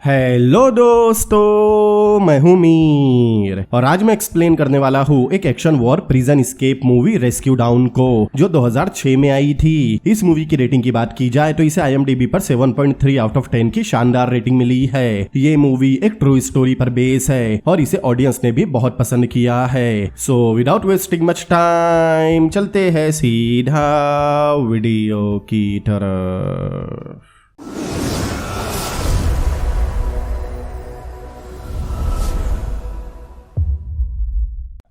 Hello दोस्तों, मैं हूं मीर और आज मैं एक्सप्लेन करने वाला हूं एक action war prison escape movie rescue down को, जो 2006 में आई थी। इस मूवी की रेटिंग की बात की जाए तो इसे IMDb पर 7.3 आउट ऑफ 10 की शानदार रेटिंग मिली है। ये मूवी एक ट्रू स्टोरी पर बेस है और इसे ऑडियंस ने भी बहुत पसंद किया है। So without wasting much time चलते हैं सीधा वीडियो की तरफ।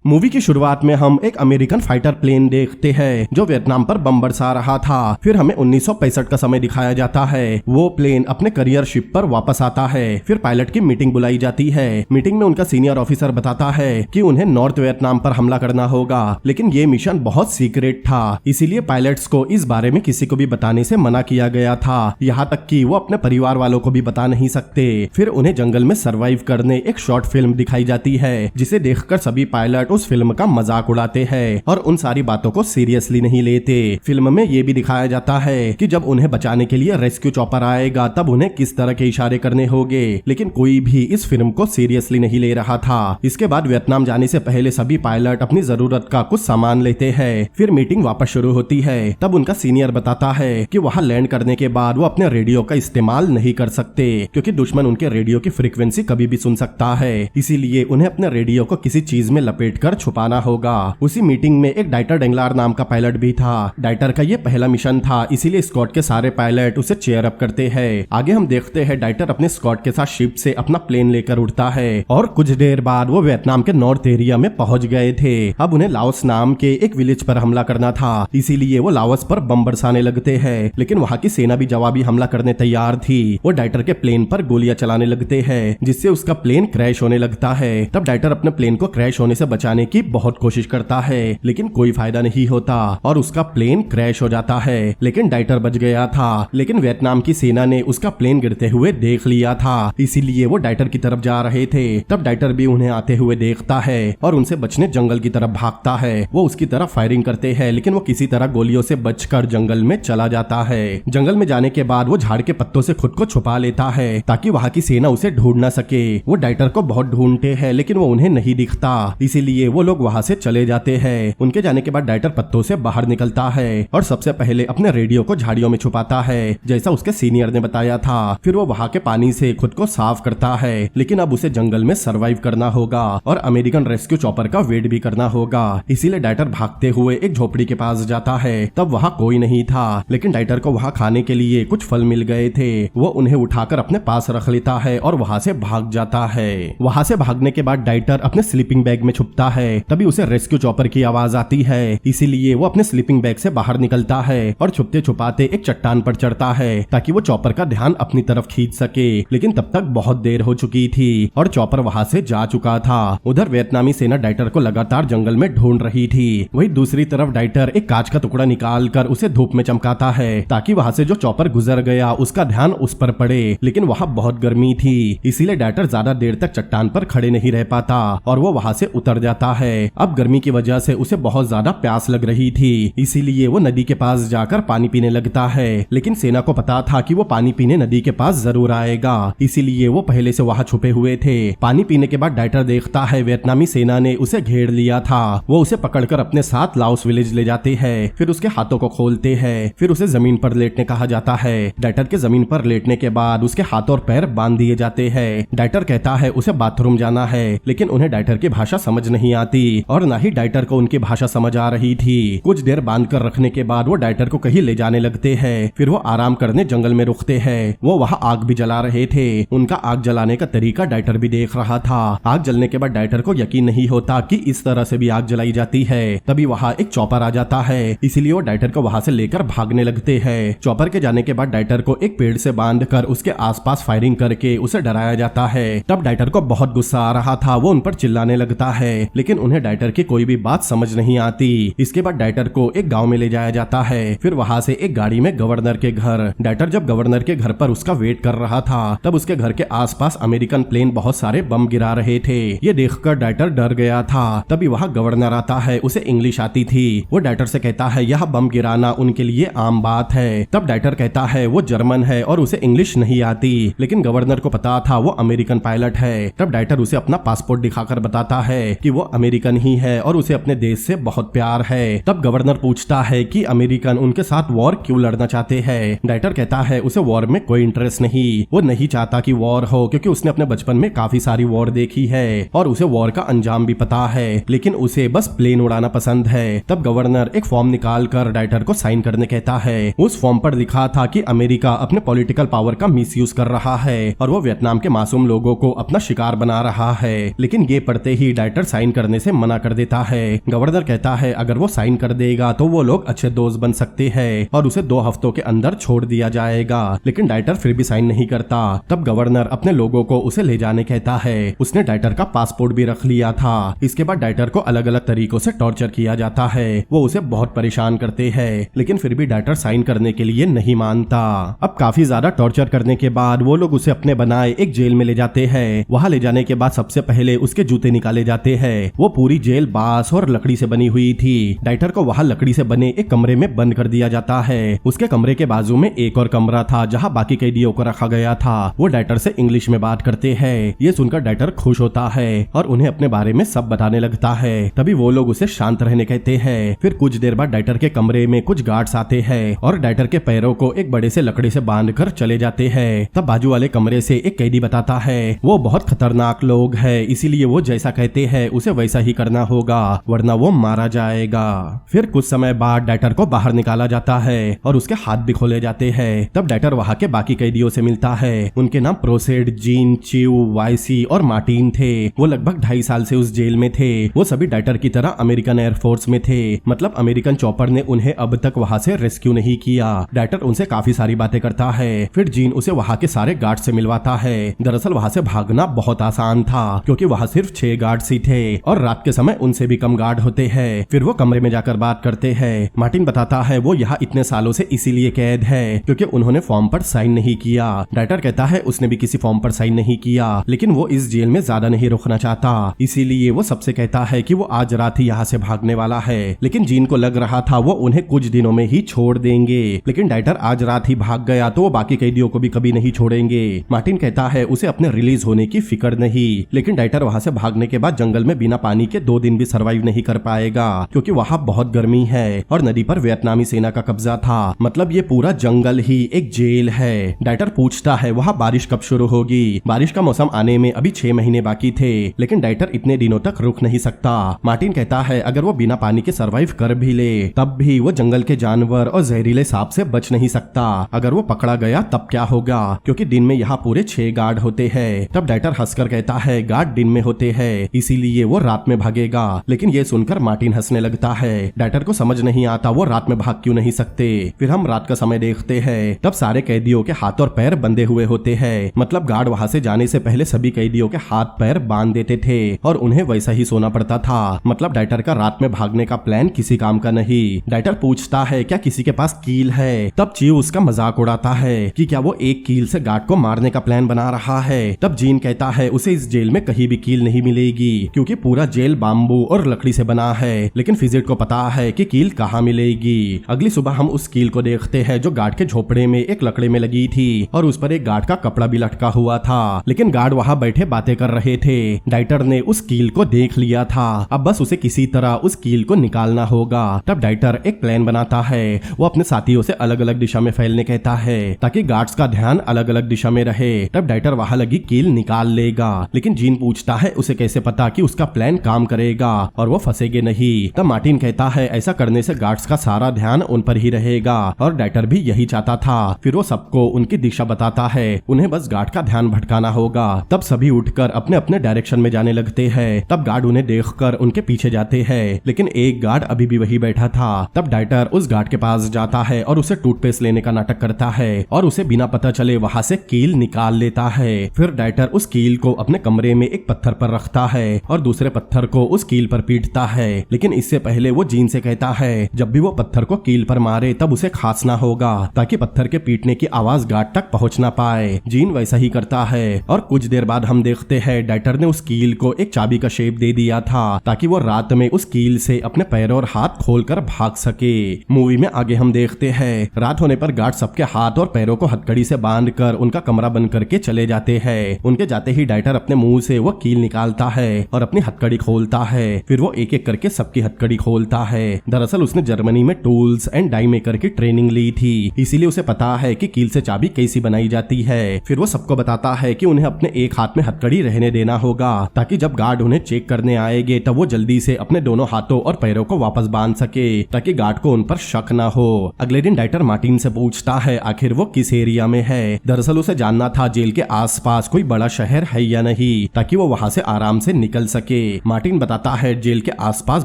मूवी की शुरुआत में हम एक अमेरिकन फाइटर प्लेन देखते हैं जो वियतनाम पर बम बरसा रहा था। फिर हमें 1965 का समय दिखाया जाता है। वो प्लेन अपने करियर शिप पर वापस आता है। फिर पायलट की मीटिंग बुलाई जाती है। मीटिंग में उनका सीनियर ऑफिसर बताता है कि उन्हें नॉर्थ वियतनाम पर हमला करना होगा, लेकिन ये मिशन बहुत सीक्रेट था, इसीलिए पायलट्स को इस बारे में किसी को भी बताने से मना किया गया था। यहाँ तक कि वो अपने परिवार वालों को भी बता नहीं सकते। फिर उन्हें जंगल में सर्वाइव करने एक शॉर्ट फिल्म दिखाई जाती है, जिसे देखकर सभी पायलट उस फिल्म का मजाक उड़ाते हैं और उन सारी बातों को सीरियसली नहीं लेते। फिल्म में ये भी दिखाया जाता है कि जब उन्हें बचाने के लिए रेस्क्यू चॉपर आएगा तब उन्हें किस तरह के इशारे करने होंगे, लेकिन कोई भी इस फिल्म को सीरियसली नहीं ले रहा था। इसके बाद वियतनाम जाने से पहले सभी पायलट अपनी जरूरत का कुछ सामान लेते हैं। फिर मीटिंग वापस शुरू होती है। तब उनका सीनियर बताता है कि वहाँ लैंड करने के बाद वो अपने रेडियो का इस्तेमाल नहीं कर सकते, क्योंकि दुश्मन उनके रेडियो की फ्रीक्वेंसी कभी भी सुन सकता है। इसीलिए उन्हें अपने रेडियो को किसी चीज में लपेट कर छुपाना होगा। उसी मीटिंग में एक डाइटर डेंगलार नाम का पायलट भी था। डाइटर का ये पहला मिशन था, इसीलिए स्कॉट के सारे पायलट उसे चेयर अप करते हैं। आगे हम देखते हैं डाइटर अपने स्कॉट के साथ शिप से अपना प्लेन लेकर उड़ता है और कुछ देर बाद वो वियतनाम के नॉर्थ एरिया में पहुंच गए थे। अब उन्हें लाओस नाम के एक विलेज पर हमला करना था, इसीलिए वो लाओस पर बम बरसाने लगते हैं, लेकिन वहाँ की सेना भी जवाबी हमला करने तैयार थी। वो डाइटर के प्लेन पर गोलियां चलाने लगते हैं, जिससे उसका प्लेन क्रैश होने लगता है। तब डाइटर अपने प्लेन को क्रैश होने से बचाने की बहुत कोशिश करता है, लेकिन कोई फायदा नहीं होता और उसका प्लेन क्रैश हो जाता है। लेकिन डाइटर बच गया था, लेकिन वियतनाम की सेना ने उसका प्लेन गिरते हुए देख लिया था, इसीलिए वो डाइटर की तरफ जा रहे थे। तब डाइटर भी उन्हें आते हुए देखता है और उनसे बचने जंगल की तरफ भागता है। वो उसकी तरफ फायरिंग करते हैं, लेकिन वो किसी तरह गोलियों से बचकर जंगल में चला जाता है। जंगल में जाने के बाद वो झाड़ के पत्तों से खुद को छुपा लेता है ताकि वहाँ की सेना उसे ढूंढ न सके। वो डाइटर को बहुत ढूंढते हैं, लेकिन वो उन्हें नहीं दिखता, इसीलिए वो लोग वहाँ से चले जाते हैं। उनके जाने के बाद डाइटर पत्तों से बाहर निकलता है और सबसे पहले अपने रेडियो को झाड़ियों में छुपाता है, जैसा उसके सीनियर ने बताया था। फिर वो वहाँ के पानी से खुद को साफ करता है, लेकिन अब उसे जंगल में सर्वाइव करना होगा और अमेरिकन रेस्क्यू चॉपर का वेट भी करना होगा। इसीलिए डाइटर भागते हुए एक झोपड़ी के पास जाता है। तब वहाँ कोई नहीं था, लेकिन डाइटर को वहाँ खाने के लिए कुछ फल मिल गए थे। वो उन्हें उठाकर अपने पास रख लेता है और वहाँ से भाग जाता है। वहाँ से भागने के बाद डाइटर अपने स्लीपिंग बैग में छुपता है। तभी उसे रेस्क्यू चॉपर की आवाज आती है, इसीलिए वो अपने स्लीपिंग बैग से बाहर निकलता है और छुपते छुपाते एक चट्टान पर चढ़ता है ताकि वो चॉपर का ध्यान अपनी तरफ खींच सके। लेकिन तब तक बहुत देर हो चुकी थी और चॉपर वहाँ से जा चुका था। उधर वियतनामी सेना डाइटर को लगातार जंगल में ढूंढ रही थी। वही दूसरी तरफ डाइटर एक कांच का टुकड़ा निकाल कर उसे धूप में चमकाता है ताकि वहाँ से जो चॉपर गुजर गया उसका ध्यान उस पर पड़े, लेकिन वहाँ बहुत गर्मी थी, इसीलिए डाइटर ज्यादा देर तक चट्टान पर खड़े नहीं रह पाता और वो वहाँ से उतर जाता है। अब गर्मी की वजह से उसे बहुत ज्यादा प्यास लग रही थी, इसीलिए वो नदी के पास जाकर पानी पीने लगता है। लेकिन सेना को पता था कि वो पानी पीने नदी के पास जरूर आएगा, इसीलिए वो पहले से वहाँ छुपे हुए थे। पानी पीने के बाद डाइटर देखता है वियतनामी सेना ने उसे घेर लिया था। वो उसे पकड़कर अपने साथ लाओस विलेज ले जाते हैं। फिर उसके हाथों को खोलते हैं। फिर उसे जमीन पर लेटने कहा जाता है। डाइटर के जमीन पर लेटने के बाद उसके हाथ और पैर बांध दिए जाते हैं। डाइटर कहता है उसे बाथरूम जाना है, लेकिन उन्हें डाइटर की भाषा समझ नहीं आती और न ही डाइटर को उनकी भाषा समझ आ रही थी। कुछ देर बांध कर रखने के बाद वो डाइटर को कहीं ले जाने लगते हैं। फिर वो आराम करने जंगल में रुकते हैं। वो वहाँ आग भी जला रहे थे। उनका आग जलाने का तरीका डाइटर भी देख रहा था। आग जलने के बाद डाइटर को यकीन नहीं होता कि इस तरह से भी आग जलाई जाती है। तभी वहाँ एक चॉपर आ जाता है, इसीलिए वो डाइटर को वहाँ से लेकर भागने लगते हैं। चॉपर के जाने के बाद डाइटर को एक पेड़ से बांधकर उसके आसपास फायरिंग करके उसे डराया जाता है। तब डाइटर को बहुत गुस्सा आ रहा था। वो उन पर चिल्लाने लगता है, लेकिन उन्हें डाइटर की कोई भी बात समझ नहीं आती। इसके बाद डाइटर को एक गांव में ले जाया जाता है। फिर वहां से एक गाड़ी में गवर्नर के घर। डाइटर जब गवर्नर के घर पर उसका वेट कर रहा था तब उसके घर के आसपास अमेरिकन प्लेन बहुत सारे बम गिरा रहे थे। ये देखकर डाइटर डर गया था। तभी वहां गवर्नर आता है, उसे इंग्लिश आती थी। वो डाइटर से कहता है यह बम गिराना उनके लिए आम बात है। तब डाइटर कहता है वो जर्मन है और उसे इंग्लिश नहीं आती, लेकिन गवर्नर को पता था वो अमेरिकन पायलट है। तब डाइटर उसे अपना पासपोर्ट दिखाकर बताता है कि वो अमेरिकन ही है और उसे अपने देश से बहुत प्यार है। तब गवर्नर पूछता है कि अमेरिकन उनके साथ वॉर क्यों लड़ना चाहते हैं। डाइटर कहता है उसे वॉर में कोई इंटरेस्ट नहीं, वो नहीं चाहता कि वॉर हो, क्योंकि उसने अपने बचपन में काफी सारी वॉर देखी है और उसे वॉर का अंजाम भी पता है, लेकिन उसे बस प्लेन उड़ाना पसंद है। तब गवर्नर एक फॉर्म निकाल कर डाइटर को साइन करने कहता है। उस फॉर्म पर लिखा था कि अमेरिका अपने पॉलिटिकल पावर का मिसयूज कर रहा है और वो वियतनाम के मासूम लोगों को अपना शिकार बना रहा है। लेकिन ये पढ़ते ही डाइटर साइन करने से मना कर देता है। गवर्नर कहता है अगर वो साइन कर देगा तो वो लोग अच्छे दोस्त बन सकते हैं और उसे 2 हफ्तों के अंदर छोड़ दिया जाएगा, लेकिन डाइटर फिर भी साइन नहीं करता। तब गवर्नर अपने लोगों को उसे ले जाने कहता है। उसने डाइटर का पासपोर्ट भी रख लिया था। इसके बाद डाइटर को अलग अलग तरीकों से टॉर्चर किया जाता है। वो उसे बहुत परेशान करते हैं, लेकिन फिर भी डाइटर साइन करने के लिए नहीं मानता। अब काफी ज्यादा टॉर्चर करने के बाद वो लोग उसे अपने बनाए एक जेल में ले जाते हैं। वहां ले जाने के बाद सबसे पहले उसके जूते निकाले जाते हैं। वो पूरी जेल बांस और लकड़ी से बनी हुई थी। डाइटर को वहां लकड़ी से बने एक कमरे में बंद कर दिया जाता है। उसके कमरे के बाजू में एक और कमरा था जहां बाकी कैदियों को रखा गया था। वो डाइटर से इंग्लिश में बात करते हैं। ये सुनकर डाइटर खुश होता है और उन्हें अपने बारे में सब बताने लगता है। तभी वो लोग उसे शांत रहने कहते हैं। फिर कुछ देर बाद डाइटर के कमरे में कुछ गार्ड्स आते हैं और डाइटर के पैरों को एक बड़े से लकड़ी से बांधकर चले जाते हैं। तब बाजू वाले कमरे से एक कैदी बताता है वो बहुत खतरनाक लोग हैं, इसीलिए वो जैसा कहते हैं उसे वैसा ही करना होगा, वरना वो मारा जाएगा। फिर कुछ समय बाद डाइटर को बाहर निकाला जाता है और उसके हाथ भी खोले जाते हैं। तब डाइटर वहाँ के बाकी कैदियों से मिलता है। उनके नाम प्रोसेड, जीन, चिव, वाइसी और मार्टिन थे। वो लगभग 2.5 साल से उस जेल में थे। वो सभी डाइटर की तरह अमेरिकन एयरफोर्स में थे, मतलब अमेरिकन चॉपर ने उन्हें अब तक वहाँ से रेस्क्यू नहीं किया। डाइटर उनसे काफी सारी बातें करता है। फिर जीन उसे वहाँ के सारे गार्ड से मिलवाता है। दरअसल वहाँ से भागना बहुत आसान था, क्योंकि वहाँ सिर्फ 6 गार्ड्स ही थे और रात के समय उनसे भी कम गार्ड होते हैं। फिर वो कमरे में जाकर बात करते हैं। मार्टिन बताता है वो यहाँ इतने सालों से इसीलिए कैद है क्योंकि उन्होंने फॉर्म पर साइन नहीं किया। डाइटर कहता है उसने भी किसी फॉर्म पर साइन नहीं किया, लेकिन वो इस जेल में ज्यादा नहीं रुकना चाहता, इसीलिए वो सबसे कहता है कि वो आज रात ही यहाँ से भागने वाला है। लेकिन जीन को लग रहा था वो उन्हें कुछ दिनों में ही छोड़ देंगे, लेकिन डाइटर आज रात ही भाग गया तो वो बाकी कैदियों को भी कभी नहीं छोड़ेंगे। मार्टिन कहता है उसे अपने रिलीज होने की फिक्र नहीं, लेकिन डाइटर वहाँ से भागने के बाद जंगल में बिना पानी के 2 दिन भी सरवाइव नहीं कर पाएगा, क्योंकि वहाँ बहुत गर्मी है और नदी पर वियतनामी सेना का कब्जा था। मतलब ये पूरा जंगल ही एक जेल है। डाइटर पूछता है वहाँ बारिश कब शुरू होगी। बारिश का मौसम आने में अभी 6 महीने बाकी थे, लेकिन डाइटर इतने दिनों तक रुक नहीं सकता। मार्टिन कहता है अगर वो बिना पानी के सरवाइव कर भी ले तब भी वो जंगल के जानवर और जहरीले सांप से बच नहीं सकता। अगर वो पकड़ा गया तब क्या होगा, क्योंकि दिन में यहाँ पूरे 6 गार्ड होते हैं। तब डाइटर हंसकर कहता है गार्ड दिन में होते हैं इसीलिए वो रात में भागेगा, लेकिन ये सुनकर मार्टिन हंसने लगता है। डाइटर को समझ नहीं आता वो रात में भाग क्यों नहीं सकते। फिर हम रात का समय देखते हैं। तब सारे कैदियों के हाथ और पैर बंधे हुए होते हैं, मतलब गार्ड वहाँ से जाने से पहले सभी कैदियों के हाथ पैर बांध देते थे और उन्हें वैसा ही सोना पड़ता था। मतलब डाइटर का रात में भागने का प्लान किसी काम का नहीं। डाइटर पूछता है क्या किसी के पास कील है। तब चीव उसका मजाक उड़ाता है कि क्या वो एक कील से गार्ड को मारने का प्लान बना रहा है। तब जीन कहता है उसे इस जेल में कहीं भी कील नहीं मिलेगी, क्योंकि पूरा जेल बाम्बू और लकड़ी से बना है, लेकिन फिजिट को पता है कि कील कहाँ मिलेगी। अगली सुबह हम उस कील को देखते हैं जो गार्ड के झोपड़े में एक लकड़ी में लगी थी और उस पर एक गार्ड का कपड़ा भी लटका हुआ था, लेकिन गार्ड वहाँ बैठे बातें कर रहे थे। डाइटर ने उस कील को देख लिया था, अब बस उसे किसी तरह उस कील को निकालना होगा। तब डाइटर एक प्लान बनाता है। वो अपने साथियों से अलग अलग दिशा में फैलने कहता है ताकि गार्ड्स का ध्यान अलग अलग दिशा में रहे। तब डाइटर वहाँ लगी कील निकाल लेगा, लेकिन जीन पूछता है उसे कैसे पता कि उसका प्लान काम करेगा और वो फंसेगे नहीं। तब मार्टिन कहता है ऐसा करने से गार्ड्स का सारा ध्यान उन पर ही रहेगा और डाइटर भी यही चाहता था। फिर वो सबको उनकी दिशा बताता है, उन्हें बस गार्ड का ध्यान भटकाना होगा। तब सभी उठकर अपने अपने डायरेक्शन में जाने लगते हैं। तब गार्ड उन्हें देखकर उनके पीछे जाते हैं, लेकिन एक गार्ड अभी भी वही बैठा था। तब डाइटर उस गार्ड के पास जाता है और उसे टूथपेस्ट लेने का नाटक करता है और उसे बिना पता चले वहाँ से कील निकाल लेता है। फिर डाइटर उस कील को अपने कमरे में एक पत्थर पर रखता है और दूसरे दूसरे पत्थर को उस कील पर पीटता है, लेकिन इससे पहले वो जीन से कहता है जब भी वो पत्थर को कील पर मारे तब उसे खांसना होगा ताकि पत्थर के पीटने की आवाज गार्ड तक पहुंच ना पाए। जीन वैसा ही करता है और कुछ देर बाद हम देखते हैं डाइटर ने उस कील को एक चाबी का शेप दे दिया था ताकि वो रात में उस कील से अपने पैरों और हाथ खोलकर भाग सके। मूवी में आगे हम देखते हैं रात होने पर गार्ड सबके हाथ और पैरों को हथकड़ी से बांधकर उनका कमरा बंद करके चले जाते हैं। उनके जाते ही डाइटर अपने मुंह से वो कील निकालता है और अपनी हथकड़ी खोलता है। फिर वो एक एक करके सबकी हथकड़ी खोलता है। दरअसल उसने जर्मनी में टूल्स एंड डाई मेकर की ट्रेनिंग ली थी, इसीलिए उसे पता है कि कील से चाबी कैसी बनाई जाती है। फिर वो सबको बताता है कि उन्हें अपने एक हाथ में हथकड़ी रहने देना होगा ताकि जब गार्ड उन्हें चेक करने आएंगे तब वो जल्दी से अपने दोनों हाथों और पैरों को वापस बांध सके ताकि गार्ड को उन पर शक न हो। अगले दिन डाइटर मार्टिन से पूछता है आखिर वो किस एरिया में है। दरअसल उसे जानना था जेल के आसपास कोई बड़ा शहर है या नहीं ताकि वो वहाँ से आराम से निकल सके। मार्टिन बताता है जेल के आसपास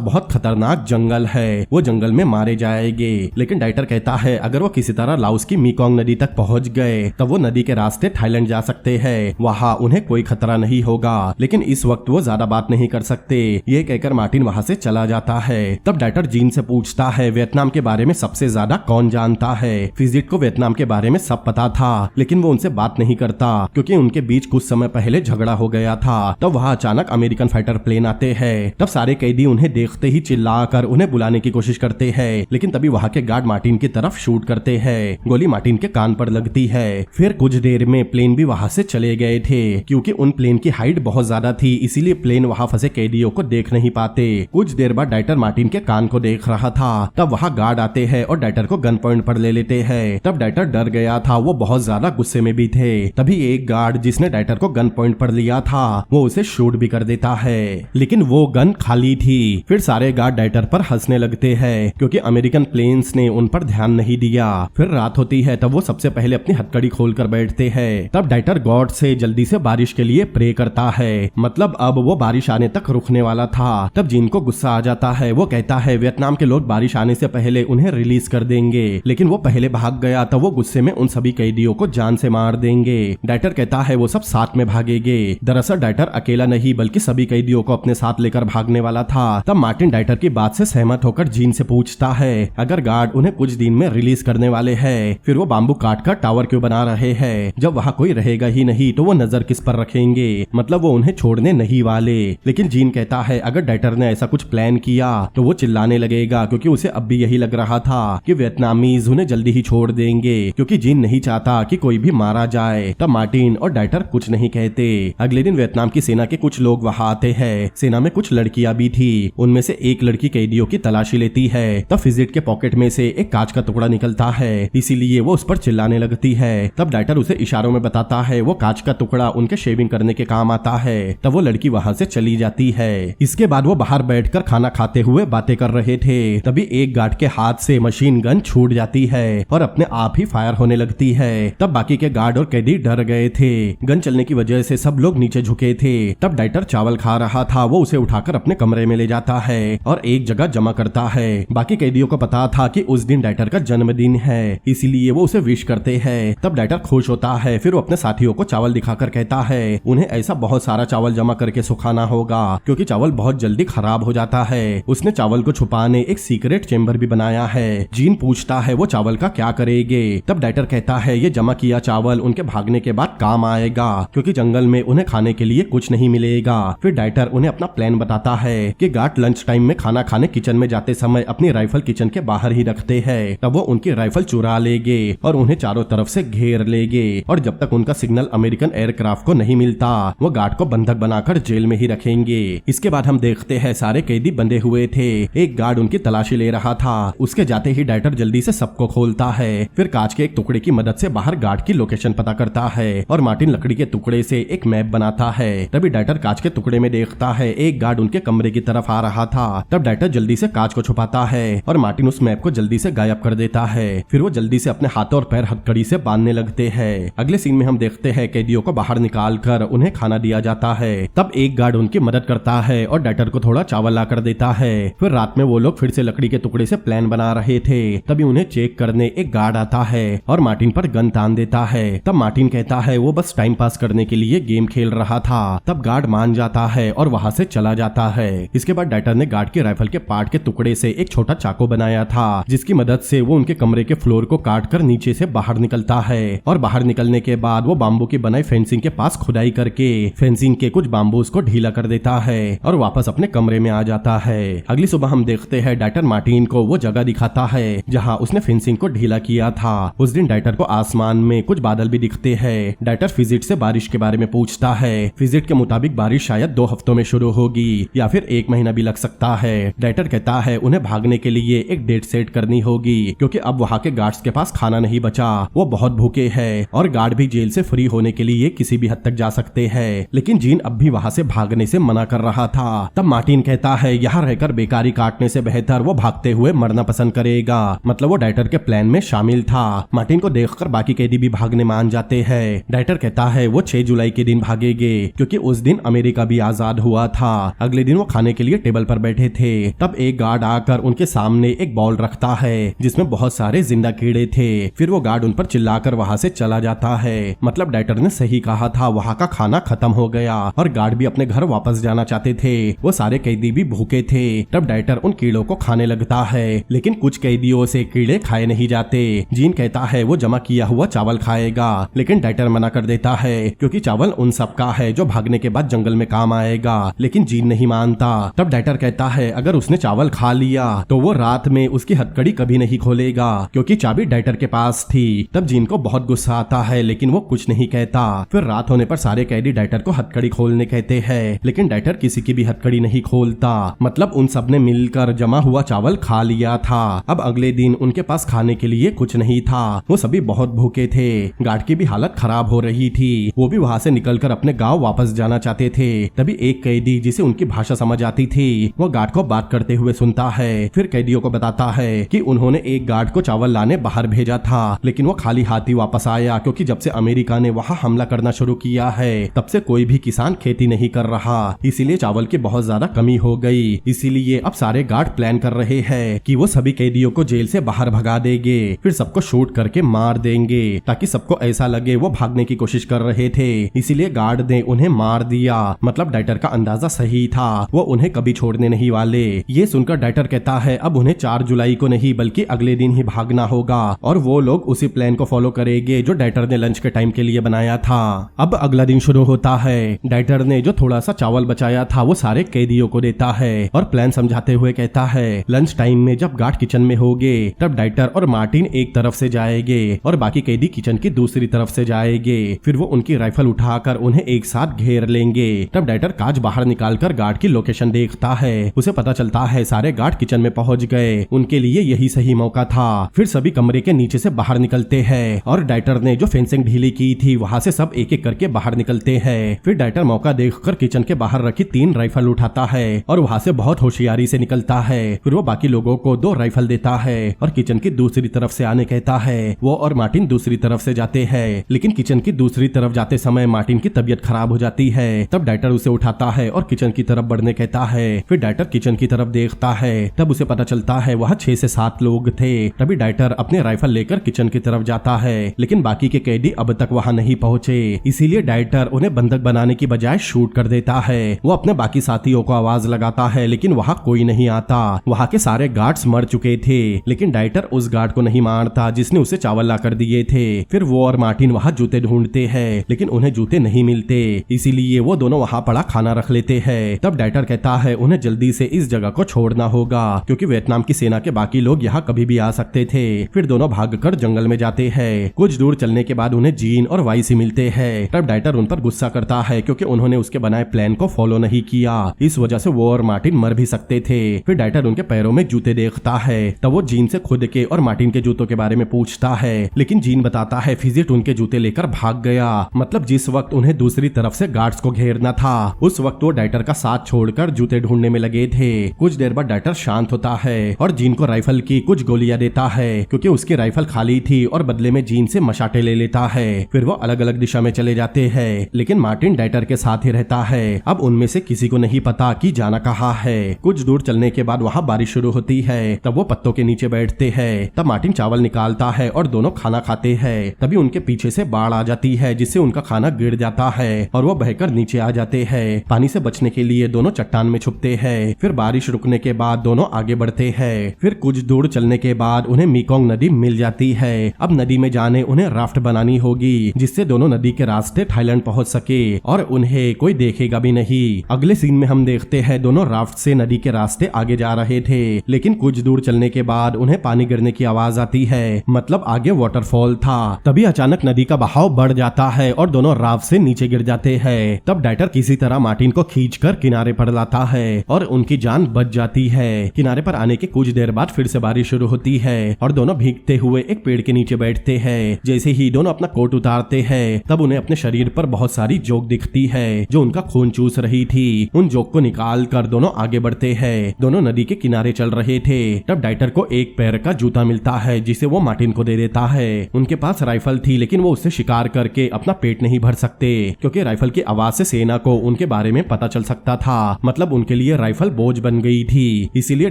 बहुत खतरनाक जंगल है, वो जंगल में मारे जाएंगे। लेकिन डाइटर कहता है अगर वो किसी तरह लाओस की मेकोंग नदी तक पहुँच गए तब वो नदी के रास्ते थाईलैंड जा सकते हैं, वहाँ उन्हें कोई खतरा नहीं होगा। लेकिन इस वक्त वो ज्यादा बात नहीं कर सकते। ये कहकर मार्टिन वहाँ से चला जाता है। तब डाइटर जीन से पूछता है वियतनाम के बारे में सबसे ज्यादा कौन जानता है। फिजिट को वियतनाम के बारे में सब पता था लेकिन वो उनसे बात नहीं करता क्योंकि उनके बीच कुछ समय पहले झगड़ा हो गया था। तब वहाँ अचानक अमेरिकन फाइटर प्लेन आते हैं। तब सारे कैदी उन्हें देखते ही चिल्लाकर उन्हें बुलाने की कोशिश करते हैं, लेकिन तभी वहाँ के गार्ड मार्टिन की तरफ शूट करते हैं। गोली मार्टिन के कान पर लगती है। फिर कुछ देर में प्लेन भी वहाँ से चले गए थे क्योंकि उन प्लेन की हाइट बहुत ज्यादा थी, इसीलिए प्लेन वहाँ फंसे कैदियों को देख नहीं पाते। कुछ देर बाद डाइटर मार्टिन के कान को देख रहा था। तब वहाँ गार्ड आते हैं और डाइटर को गन पॉइंट पर ले लेते हैं। तब डाइटर डर गया था, वो बहुत ज्यादा गुस्से में भी थे। तभी एक गार्ड जिसने डाइटर को गन पॉइंट पर लिया था वो उसे शूट भी कर देता है, लेकिन वो गन खाली थी। फिर सारे गार्ड डाइटर पर हंसने लगते हैं क्योंकि अमेरिकन प्लेन्स ने उन पर ध्यान नहीं दिया। फिर रात होती है तब वो सबसे पहले अपनी हथकड़ी खोलकर बैठते हैं। तब डाइटर गॉड से जल्दी से बारिश के लिए प्रे करता है, मतलब अब वो बारिश आने तक रुकने वाला था। तब जीन को गुस्सा आ जाता है। वो कहता है वियतनाम के लोग बारिश आने से पहले उन्हें रिलीज कर देंगे, लेकिन वो पहले भाग गया तो वो गुस्से में उन सभी कैदियों को जान से मार देंगे। डाइटर कहता है वो सब साथ में भागेंगे। दरअसल डाइटर अकेला नहीं बल्कि सभी कैदियों को अपने साथ लेकर भागने वाला था। तब मार्टिन डाइटर की बात से सहमत होकर जीन से पूछता है अगर गार्ड उन्हें कुछ दिन में रिलीज करने वाले हैं फिर वो बाम्बू काट कर टावर क्यों बना रहे हैं। जब वहाँ कोई रहेगा ही नहीं तो वो नजर किस पर रखेंगे, मतलब वो उन्हें छोड़ने नहीं वाले। लेकिन जीन कहता है अगर डाइटर ने ऐसा कुछ प्लान किया तो वो चिल्लाने लगेगा क्योंकि उसे अब भी यही लग रहा था कि वियतनामीज उन्हें जल्दी ही छोड़ देंगे क्योंकि जीन नहीं चाहता कि कोई भी मारा जाए। तब मार्टिन और डाइटर कुछ नहीं कहते। अगले दिन वियतनाम की सेना के कुछ लोग वहाँ आते हैं। सेना में कुछ लड़कियां भी थी। उनमें से एक लड़की कैदियों की तलाशी लेती है। तब फिजिट के पॉकेट में से एक कांच का टुकड़ा निकलता है, इसीलिए वो उस पर चिल्लाने लगती है। तब डाइटर उसे इशारों में बताता है वो कांच का टुकड़ा उनके शेविंग करने के काम आता है। तब वो लड़की वहाँ से चली जाती है। इसके बाद वो बाहर बैठकर खाना खाते हुए बातें कर रहे थे। तभी एक गार्ड के हाथ से मशीन गन छूट जाती है और अपने आप ही फायर होने लगती है। तब बाकी के गार्ड और कैदी डर गए थे। गन चलने की वजह से सब लोग नीचे झुके थे। तब डाइटर चावल खा रहा था, वो उसे उठाकर अपने कमरे में ले जाता है और एक जगह जमा करता है। बाकी कैदियों को पता था कि उस दिन डाइटर का जन्मदिन है, इसीलिए वो उसे विश करते हैं। तब डाइटर खुश होता है। फिर वो अपने साथियों को चावल दिखाकर कहता है उन्हें ऐसा बहुत सारा चावल जमा करके सुखाना होगा क्योंकि चावल बहुत जल्दी खराब हो जाता है। उसने चावल को छुपाने एक सीक्रेट चेम्बर भी बनाया है। जीन पूछता है वो चावल का क्या करेंगे। तब डाइटर कहता है ये जमा किया चावल उनके भागने के बाद काम आएगा क्योंकि जंगल में उन्हें खाने के लिए कुछ नहीं मिलेगा। फिर डाइटर उन्हें अपना प्लान बताता है कि गार्ड लंच टाइम में खाना खाने किचन में जाते समय अपनी राइफल किचन के बाहर ही रखते हैं। तब वो उनकी राइफल चुरा लेंगे और उन्हें चारों तरफ से घेर लेंगे और जब तक उनका सिग्नल अमेरिकन एयरक्राफ्ट को नहीं मिलता वो गार्ड को बंधक बनाकर जेल में ही रखेंगे। इसके बाद हम देखते हैं सारे कैदी बंधे हुए थे। एक गार्ड उनकी तलाशी ले रहा था। उसके जाते ही डाइटर जल्दी से सबको खोलता है। फिर कांच के एक टुकड़े की मदद से बाहर गार्ड की लोकेशन पता करता है और मार्टिन लकड़ी के टुकड़े से एक मैप बनाता है। तभी डाइटर कांच के टुकड़े में देखता है एक गार्ड उनके कमरे की तरफ आ रहा था। तब डाइटर जल्दी से कांच को छुपाता है और मार्टिन उस मैप को जल्दी से गायब कर देता है। फिर वो जल्दी से अपने हाथ और पैर हथकड़ी से बांधने लगते हैं। अगले सीन में हम देखते हैं कैदियों को बाहर निकाल कर उन्हें खाना दिया जाता है। तब एक गार्ड उनकी मदद करता है और डाइटर को थोड़ा चावल ला कर देता है। फिर रात में वो लोग फिर से लकड़ी के टुकड़े से प्लान बना रहे थे। तभी उन्हें चेक करने एक गार्ड आता है और मार्टिन पर गन तान देता है। तब मार्टिन कहता है वो बस टाइम पास करने के लिए गेम खेल रहा था। तब गार्ड मान जाता है और वहाँ से चला जाता है। इसके बाद डाइटर ने गार्ड के राइफल के पार्ट के टुकड़े से एक छोटा चाकू बनाया था, जिसकी मदद से वो उनके कमरे के फ्लोर को काट कर नीचे से बाहर निकलता है। और बाहर निकलने के बाद वो बाम्बू की बनाई फेंसिंग के पास खुदाई करके फेंसिंग के कुछ बाम्बूस को ढीला कर देता है और वापस अपने कमरे में आ जाता है। अगली सुबह हम देखते हैं डाइटर मार्टिन को वो जगह दिखाता है जहाँ उसने फेंसिंग को ढीला किया था। उस दिन डाइटर को आसमान में कुछ बादल भी दिखते हैं। डाइटर फिजिट से बारिश के बारे में पूछता है। फिजिट के मुताबिक बारिश शायद 2 हफ्तों में शुरू होगी या फिर 1 महीना भी लग सकता है। डाइटर कहता है उन्हें भागने के लिए एक डेट सेट करनी होगी क्योंकि अब वहाँ के गार्ड्स के पास खाना नहीं बचा, वो बहुत भूखे हैं और गार्ड भी जेल से फ्री होने के लिए किसी भी हद तक जा सकते हैं। लेकिन जीन अब भी वहाँ से भागने से मना कर रहा था। तब मार्टिन कहता है यहाँ रहकर बेकारी काटने से बेहतर वो भागते हुए मरना पसंद करेगा। मतलब वो डाइटर के प्लान में शामिल था। मार्टिन को देखकर बाकी कैदी भी भागने मान जाते हैं। डाइटर कहता है वो 6 जुलाई के दिन भागेंगे क्योंकि उस दिन अमेरिका भी आजाद हुआ था। अगले दिन वो खाने के लिए टेबल पर बैठे थे। तब एक गार्ड आकर उनके सामने एक बॉल रखता है जिसमें बहुत सारे जिंदा कीड़े थे। फिर वो गार्ड उन पर चिल्लाकर वहाँ से चला जाता है। मतलब डाइटर ने सही कहा था, वहाँ का खाना खत्म हो गया और गार्ड भी अपने घर वापस जाना चाहते थे। वो सारे कैदी भी भूखे थे। तब डाइटर उन कीड़ों को खाने लगता है, लेकिन कुछ कैदियों से कीड़े खाए नहीं जाते। जीन कहता है वो जमा किया हुआ चावल खाएगा, लेकिन डाइटर मना कर देता है क्योंकि चावल उन सब का है जो भागने के बाद जंगल में काम आएगा। लेकिन जीन नहीं मानता। तब डाइटर कहता है अगर उसने चावल खा लिया तो वो रात में उसकी हथकड़ी कभी नहीं खोलेगा क्योंकि चाबी डाइटर के पास थी। तब जीन को बहुत गुस्सा आता है, लेकिन वो कुछ नहीं कहता। फिर रात होने पर सारे कैदी डाइटर को हथकड़ी खोलने कहते हैं, लेकिन डाइटर किसी की भी हथकड़ी नहीं खोलता। मतलब उन सब ने मिलकर जमा हुआ चावल खा लिया था। अब अगले दिन उनके पास खाने के लिए कुछ नहीं था। वो सभी बहुत भूखे थे। गार्ड की भी हालत खराब हो रही थी। वो भी वहाँ से निकलकर अपने गाँव वापस जाना चाहते थे। तभी एक कैदी जिसे उनकी भाषा समझ आती थी वो गार्ड को बात करते हुए सुनता है। फिर कैदियों को बताता है कि उन्होंने एक गार्ड को चावल लाने बाहर भेजा था, लेकिन वो खाली हाथी वापस आया क्योंकि जब से अमेरिका ने वहाँ हमला करना शुरू किया है तब से कोई भी किसान खेती नहीं कर रहा, इसीलिए चावल की बहुत ज्यादा कमी हो गई। इसीलिए अब सारे गार्ड प्लान कर रहे हैं कि वो सभी कैदियों को जेल से बाहर भगा देंगे, फिर सबको शूट करके मार देंगे ताकि सबको ऐसा लगे वो भागने की कोशिश कर रहे थे। इसीलिए गार्ड ने उन्हें मार दिया। मतलब डाइटर का अंदाजा सही था, वो उन्हें कभी छोड़ने नहीं वाले। ये सुनकर डाइटर कहता है अब उन्हें 4 जुलाई को नहीं बल्कि अगले दिन ही भागना होगा और वो लोग उसी प्लान को फॉलो करेंगे जो डाइटर ने लंच के टाइम के लिए बनाया था। अब अगला दिन शुरू होता है। डाइटर ने जो थोड़ा सा चावल बचाया था वो सारे कैदियों को देता है और प्लान समझाते हुए कहता है लंच टाइम में जब गार्ड किचन में होंगे तब डाइटर और मार्टिन एक तरफ से जाएंगे और बाकी कैदी किचन की दूसरी तरफ से जाएंगे। फिर वो उनकी राइफल उठाकर उन्हें एक साथ घेर लेंगे। तब डाइटर कांच बाहर निकालकर गार्ड की लोकेशन देखता है। उसे पता चलता है सारे गार्ड किचन में पहुंच गए, उनके लिए यही सही मौका था। फिर सभी कमरे के नीचे से बाहर निकलते हैं और डाइटर ने जो फेंसिंग ढीली की थी वहाँ से सब एक एक करके बाहर निकलते हैं। फिर डाइटर मौका देखकर किचन के बाहर रखी 3 राइफल उठाता है और वहाँ से बहुत होशियारी से निकलता है। फिर वो बाकी लोगों को 2 राइफल देता है और किचन की दूसरी तरफ से आने कहता है। वो और मार्टिन दूसरी तरफ से जाते हैं, लेकिन किचन की दूसरी तरफ जाते समय मार्टिन की तबीयत खराब हो जाती है। तब डाइटर उसे उठाता है और किचन की तरफ बढ़ने कहता है। फिर डाइटर किचन की तरफ देखता है, तब उसे पता चलता है वहाँ 6 से 7 लोग थे। तभी डाइटर अपने राइफल लेकर किचन की तरफ जाता है, लेकिन बाकी के कैदी अब तक वहाँ नहीं पहुँचे। इसीलिए डाइटर उन्हें बंधक बनाने की बजाय शूट कर देता है। वो अपने बाकी साथियों को आवाज लगाता है, लेकिन वहाँ कोई नहीं आता। वहाँ के सारे गार्ड्स मर चुके थे, लेकिन डाइटर उस गार्ड को नहीं मारता जिसने उसे चावल ला कर दिए थे। फिर वो और मार्टिन वहाँ जूते ढूंढते हैं, लेकिन उन्हें जूते नहीं मिलते, इसीलिए वो दोनों वहाँ पड़ा खाना रख लेते हैं। तब डाइटर कहता है उन्हें जल्दी से इस जगह को छोड़ना होगा क्योंकि वियतनाम की सेना के बाकी लोग यहाँ कभी भी आ सकते थे। फिर दोनों भागकर जंगल में जाते हैं। कुछ दूर चलने के बाद उन्हें जीन और वाइसी मिलते हैं। तब डाइटर उन पर गुस्सा करता है क्योंकि उन्होंने उसके बनाए प्लान को फॉलो नहीं किया, इस वजह से वो और मार्टिन मर भी सकते थे। फिर डाइटर उनके पैरों में जूते देखता है। तब वो जीन से खुद के और मार्टिन के जूतों के बारे में पूछता है, लेकिन जीन बताता है फिजिट उनके जूते लेकर भाग गया। मतलब जिस वक्त उन्हें दूसरी तरफ से गार्ड्स को घेरना था उस वक्त वो डाइटर का साथ छोड़कर जूते ढूंढने में लगे थे। कुछ देर बाद डाइटर शांत होता है और जीन को राइफल की कुछ गोलियां देता है क्योंकि उसकी राइफल खाली थी और बदले में जीन से मशाटे ले लेता है। फिर वो अलग अलग दिशा में चले जाते हैं, लेकिन मार्टिन डाइटर के साथ ही रहता है। अब उनमें से किसी को नहीं पता कि जाना कहाँ है। कुछ दूर चलने के बाद वहाँ बारिश शुरू होती है। तब वो पत्तों के नीचे बैठते हैं। तब मार्टिन चावल निकालता है और दोनों खाना खाते हैं। तभी उनके पीछे से बाढ़ आ जाती है जिससे उनका खाना गिर जाता है और वो बहकर नीचे आ जाते हैं। पानी पानी से बचने के लिए दोनों चट्टान में छुपते हैं। फिर बारिश रुकने के बाद दोनों आगे बढ़ते हैं। फिर कुछ दूर चलने के बाद उन्हें मेकोंग नदी मिल जाती है। अब नदी में जाने उन्हें राफ्ट बनानी होगी, जिससे दोनों नदी के रास्ते थाईलैंड पहुंच सके और उन्हें कोई देखेगा भी नहीं। अगले सीन में हम देखते हैं दोनों राफ्ट से नदी के रास्ते आगे जा रहे थे, लेकिन कुछ दूर चलने के बाद उन्हें पानी गिरने की आवाज आती है, मतलब आगे वाटरफॉल था। तभी अचानक नदी का बहाव बढ़ जाता है और दोनों राफ्ट से नीचे गिर जाते हैं। तब डाइटर किसी तरह मार्टिन को खींचकर किनारे पर लाता है और उनकी जान बच जाती है। किनारे पर आने के कुछ देर बाद फिर से बारिश शुरू होती है और दोनों भीगते हुए एक पेड़ के नीचे बैठते हैं। जैसे ही दोनों अपना कोट उतारते हैं तब उन्हें अपने शरीर पर बहुत सारी जोक दिखती है जो उनका खून चूस रही थी। उन जोक को निकाल कर दोनों आगे बढ़ते हैं। दोनों नदी के किनारे चल रहे थे। तब डाइटर को एक पैर का जूता मिलता है जिसे वो मार्टिन को दे देता है। उनके पास राइफल थी, लेकिन वो उससे शिकार करके अपना पेट नहीं भर सकते, क्योंकि राइफल की आवाज से सेना को उनके बारे में पता चल सकता था। मतलब उनके लिए राइफल बोझ बन गई थी। इसीलिए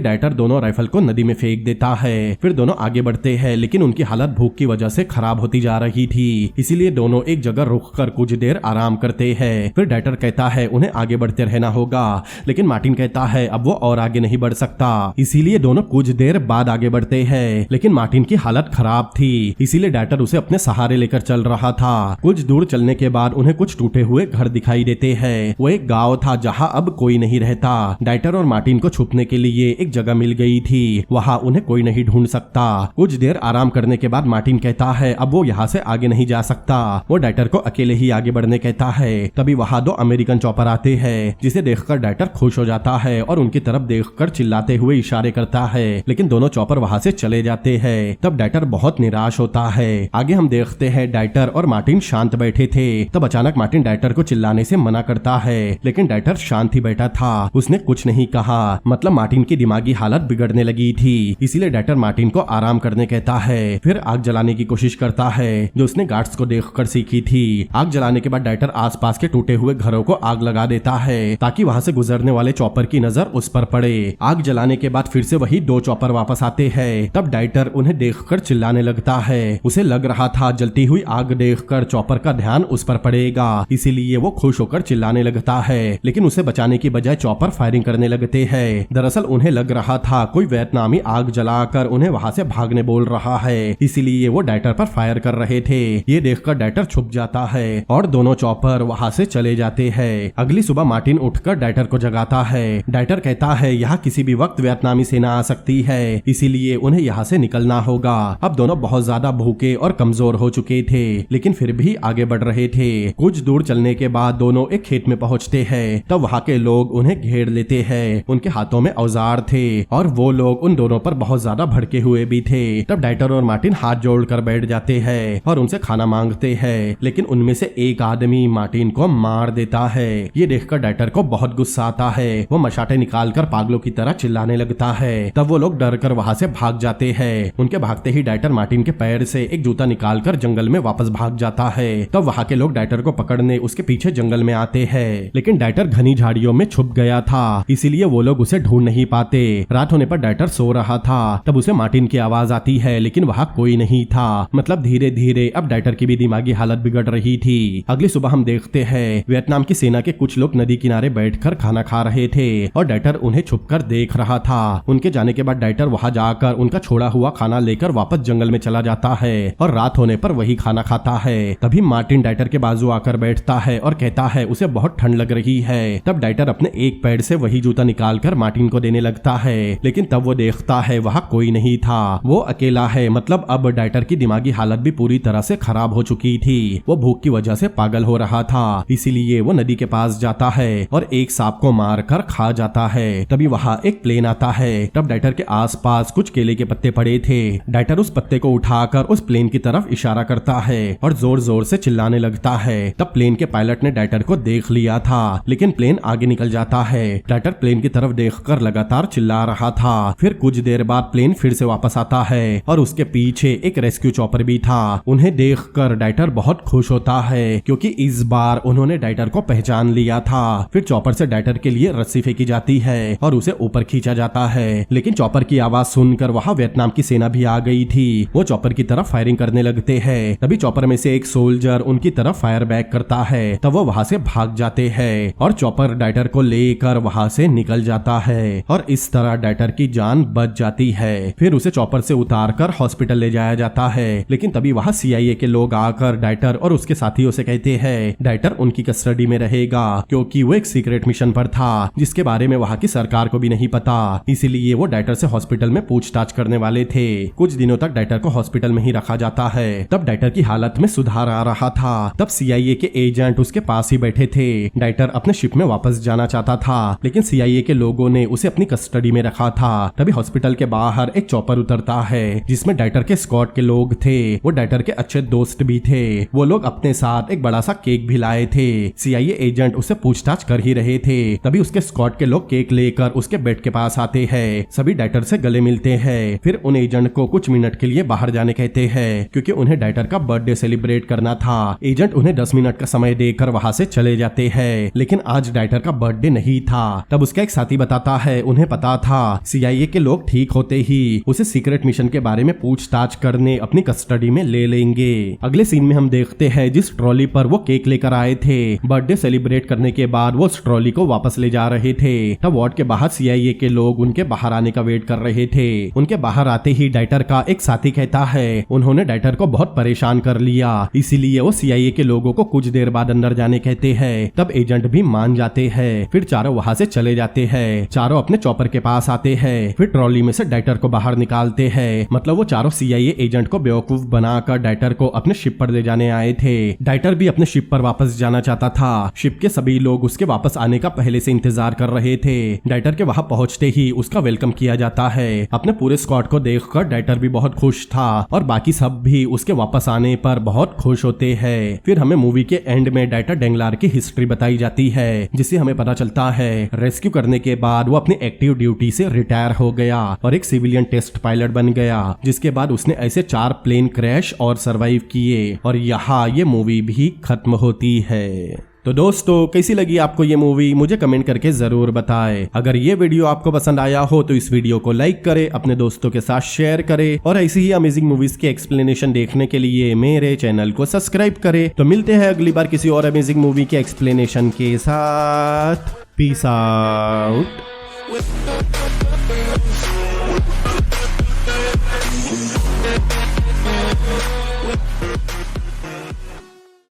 डाइटर दोनों राइफल को नदी में फेंक देता है। फिर दोनों आगे बढ़ते हैं, लेकिन उनकी हालत भूख की वजह से खराब होती जा रही थी। इसीलिए दोनों एक जगह रुक कर कुछ देर आराम करते हैं। फिर डाइटर कहता है उन्हें आगे बढ़ते रहना होगा, लेकिन मार्टिन कहता है अब वो और आगे नहीं बढ़ सकता। इसीलिए दोनों कुछ देर बाद आगे बढ़ते हैं, लेकिन मार्टिन की हालत खराब थी। इसीलिए डाइटर उसे अपने सहारे लेकर चल रहा था। कुछ दूर चलने के बाद उन्हें कुछ टूटे हुए घर दिखाई देते हैं। वो एक गांव था जहां अब कोई नहीं रहता। डाइटर और मार्टिन को छुपने के लिए एक जगह मिल गई थी, वहां उन्हें कोई नहीं ढूंढ सकता। कुछ देर आराम करने के बाद मार्टिन कहता है अब वो यहाँ से आगे नहीं जा सकता। वो डाइटर को अकेले ही आगे बढ़ने कहता है। तभी वहां दो अमेरिकन चॉपर आते हैं, जिसे देखकर डाइटर खुश हो जाता है और उनकी तरफ देखकर चिल्लाते हुए इशारे करता है, लेकिन दोनों चॉपर वहां से चले जाते हैं। तब डाइटर बहुत निराश होता है। आगे हम देखते हैं डाइटर और मार्टिन शांत बैठे थे। तब अचानक मार्टिन डाइटर को चिल्लाने से मना करता है, लेकिन डाइटर शांत ही बैठा था। उसने कुछ नहीं कहा। मतलब मार्टिन की दिमागी हालत बिगड़ने लगी थी। इसीलिए डाइटर मार्टिन को आराम करने कहता है। फिर आग जलाने की कोशिश करता है, जो उसने गार्ड्स को देखकर सीखी थी। आग जलाने के बाद डाइटर आसपास के टूटे हुए घरों को आग लगा देता है, ताकि वहां से गुजरने वाले चॉपर की नजर उस पर पड़े। आग जलाने के बाद फिर से वही दो चॉपर वापस आते हैं। तब डाइटर उन्हें देखकर चिल्लाने लगता है। उसे लग रहा था जलती हुई आग देखकर चॉपर का ध्यान उस पर पड़ेगा, इसीलिए वो खुश होकर चिल्लाने लगता है। लेकिन उसे बचाने की बजाय चॉपर फायरिंग करने लगते हैं। दरअसल उन्हें लग रहा था कोई वियतनामी आग जलाकर उन्हें वहां से भागने बोल रहा है, इसीलिए वो डाइटर पर फायर कर रहे थे। ये देखकर डाइटर छुप जाता है और दोनों चॉपर वहां से चले जाते हैं। अगली सुबह मार्टिन उठकर डाइटर को जगाता है। डाइटर कहता है यहाँ किसी भी वक्त वियतनामी सेना आ सकती है, इसीलिए उन्हें यहाँ से निकलना होगा। अब दोनों बहुत ज्यादा भूखे और कमजोर हो चुके थे, लेकिन फिर भी आगे बढ़ रहे थे। कुछ दूर चलने के बाद दोनों एक खेत में पहुँचते हैं। तब वहाँ के लोग उन्हें घेर लेते हैं। उनके हाथों में औजार थे और वो लोग उन दोनों पर बहुत ज्यादा भड़के हुए भी थे। तब डाइटर और मार्टिन हाथ जोड़कर बैठ जाते हैं और उनसे खाना मांगते हैं, लेकिन उनमें से एक आदमी मार्टिन को मार देता है। ये देखकर डाइटर को बहुत गुस्सा आता है। वो मशाटे निकालकर पागलों की तरह चिल्लाने लगता है। तब वो लोग डर कर वहाँ से भाग जाते हैं। उनके भागते ही डाइटर मार्टिन के पैर से एक जूता निकालकर जंगल में वापस भाग जाता है। तब वहाँ के लोग डाइटर को पकड़ने उसके पीछे जंगल में आते हैं, लेकिन डाइटर घनी झाड़ियों में छुप गया था, इसीलिए वो लोग उसे ढूंढ नहीं पाते। रात होने पर डाइटर सो रहा था। तब उसे मार्टिन की आवाज आती है, लेकिन वहाँ कोई नहीं था। मतलब धीरे धीरे अब डाइटर की भी दिमागी हालत बिगड़ रही थी। अगली सुबह हम देखते हैं वियतनाम की सेना के कुछ लोग नदी किनारे बैठकर खाना खा रहे थे और डाइटर उन्हें छुपकर देख रहा था। उनके जाने के बाद डाइटर वहां जाकर उनका छोड़ा हुआ खाना लेकर वापस जंगल में चला जाता है और रात होने पर वही खाना खाता है। तभी मार्टिन डाइटर के बाजू आकर बैठता है और कहता है उसे बहुत ठंड लग रही है। तब डाइटर अपने एक पैर से वही जूता निकालकर मार्टिन को देने लगता है, लेकिन तब वो देखता है वहाँ कोई नहीं था। वो अकेला है। मतलब अब डाइटर की दिमागी हालत भी पूरी तरह से खराब हो चुकी थी। वो भूख की वजह से पागल हो रहा था, इसीलिए वो नदी के पास जाता है और एक सांप को मारकर खा जाता है। तभी वहाँ एक प्लेन आता है। तब डाइटर के आसपास कुछ केले के पत्ते पड़े थे। डाइटर उस पत्ते को उठाकर उस प्लेन की तरफ इशारा करता है और जोर जोर से चिल्लाने लगता है। तब प्लेन के पायलट ने डाइटर को देख लिया था, लेकिन प्लेन आगे निकल जाता है। डाइटर प्लेन की तरफ देखकर लगातार चिल्ला रहा था। फिर कुछ देर बाद प्लेन फिर से वापस आता है और उसके पीछे एक रेस्क्यू चॉपर भी था। उन्हें देखकर डाइटर बहुत खुश होता है, क्योंकि इस बार उन्होंने डाइटर को पहचान लिया था। फिर चॉपर से डाइटर के लिए रस्सी फेंकी जाती है और उसे ऊपर खींचा जाता है, लेकिन चॉपर की आवाज सुनकर वहाँ वियतनाम की सेना भी आ गई थी। वो चॉपर की तरफ फायरिंग करने लगते हैं। तभी चॉपर में से एक सोल्जर उनकी तरफ फायर बैक करता है। तब वो वहाँ से भाग जाते हैं। और चॉपर डाइटर को लेकर वहां से निकल जाता है और इस तरह डाइटर की जान बच जाती है। फिर उसे चॉपर से उतारकर हॉस्पिटल ले जाया जाता है, लेकिन तभी वहां CIA के लोग आकर डाइटर और उसके साथियों से कहते हैं डाइटर उनकी कस्टडी में रहेगा क्योंकि वो एक सीक्रेट मिशन पर था जिसके बारे में वहां की सरकार को भी नहीं पता, इसीलिए वो डाइटर से हॉस्पिटल में पूछताछ करने वाले थे। कुछ दिनों तक डाइटर को हॉस्पिटल में ही रखा जाता है। तब डाइटर की हालत में सुधार आ रहा था। तब CIA के एजेंट उसके पास ही बैठे थे। डाइटर अपने शिप में वापस जाना चाहता था, लेकिन CIA के लोगों ने उसे अपनी कस्टडी में रखा था। तभी हॉस्पिटल के बाहर एक चॉपर उतरता है जिसमें डाइटर के स्क्वाड के लोग थे। वो डाइटर के अच्छे दोस्त भी थे। वो लोग अपने साथ एक बड़ा सा केक भी लाए थे। CIA एजेंट उससे पूछताछ कर ही रहे थे, तभी उसके स्क्वाड के लोग केक लेकर उसके बेड के पास आते हैं। सभी डाइटर से गले मिलते हैं। फिर उन एजेंट को कुछ मिनट के लिए बाहर जाने कहते हैं क्योंकि उन्हें डाइटर का बर्थडे सेलिब्रेट करना था। एजेंट उन्हें 10 मिनट का समय देकर वहां से चले जाते हैं, लेकिन आज डाइटर का बर्थडे नहीं था। तब उसका एक साथी बताता है उन्हें पता था CIA के लोग ठीक होते ही उसे सीक्रेट मिशन के बारे में पूछताछ करने अपनी कस्टडी में ले लेंगे। अगले सीन में हम देखते हैं जिस ट्रॉली पर वो केक लेकर आए थे, बर्थडे सेलिब्रेट करने के बाद वो उस ट्रॉली को वापस ले जा रहे थे। तब वार्ड के बाहर CIA के लोग उनके बाहर आने का वेट कर रहे थे। उनके बाहर आते ही डाइटर का एक साथी कहता है उन्होंने डाइटर को बहुत परेशान कर लिया, इसीलिए वो CIA के लोगों को कुछ देर बाद अंदर जाने कहते हैं। तब एजेंट भी मान जाते हैं। फिर चारों वहां से चले जाते हैं। चारों अपने चॉपर के पास आते हैं। फिर ट्रॉली में से डाइटर को बाहर निकालते हैं। मतलब वो चारों CIA एजेंट को बेवकूफ बनाकर डाइटर को अपने शिप पर ले जाने आए थे। डाइटर भी अपने शिप पर वापस जाना चाहता था। शिप के सभी लोग उसके वापस आने का पहले से इंतजार कर रहे थे। डाइटर के वहां पहुंचते ही उसका वेलकम किया जाता है। अपने पूरे स्क्वाड को देखकर डाइटर भी बहुत खुश था और बाकी सब भी उसके वापस आने पर बहुत खुश होते हैं। फिर हमें मूवी के एंड में डाइटर डेंगलार की हिस्ट्री बताई जाती है, जिससे हमें पता चलता है रेस्क्यू करने के बाद वो अपनी एक्टिव ड्यूटी से रिटायर हो गया और एक सिविलियन टेस्ट पायलट बन गया, जिसके बाद उसने ऐसे 4 प्लेन क्रैश और सरवाइव किए और यहाँ ये मूवी भी खत्म होती है। तो दोस्तों कैसी लगी आपको ये मूवी मुझे कमेंट करके जरूर बताएं। अगर ये वीडियो आपको पसंद आया हो तो इस वीडियो को लाइक करें, अपने दोस्तों के साथ शेयर करें और ऐसी ही अमेजिंग मूवीज के एक्सप्लेनेशन देखने के लिए मेरे चैनल को सब्सक्राइब करें। तो मिलते हैं अगली बार किसी और अमेजिंग मूवी के एक्सप्लेनेशन के साथ। Peace out.